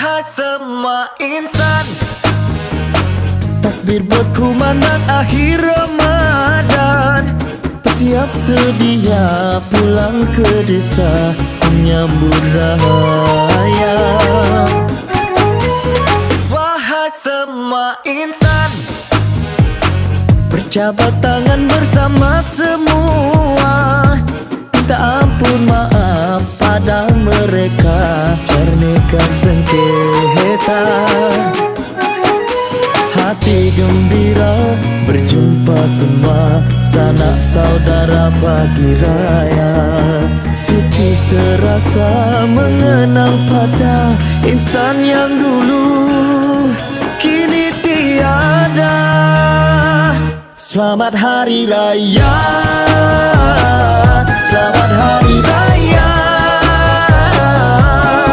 Wahai semua insan, takbir buat kumandang akhir Ramadan. Bersiap sedia pulang ke desa menyambut raya. Wahai semua insan, berjabat tangan bersama semua, minta ampun maaf pada mereka, jernihkan sengketa. Hati gembira berjumpa semua sanak saudara pagi raya. Suci terasa mengenang pada insan yang dulu kini tiada. Selamat Hari Raya, selamat Hari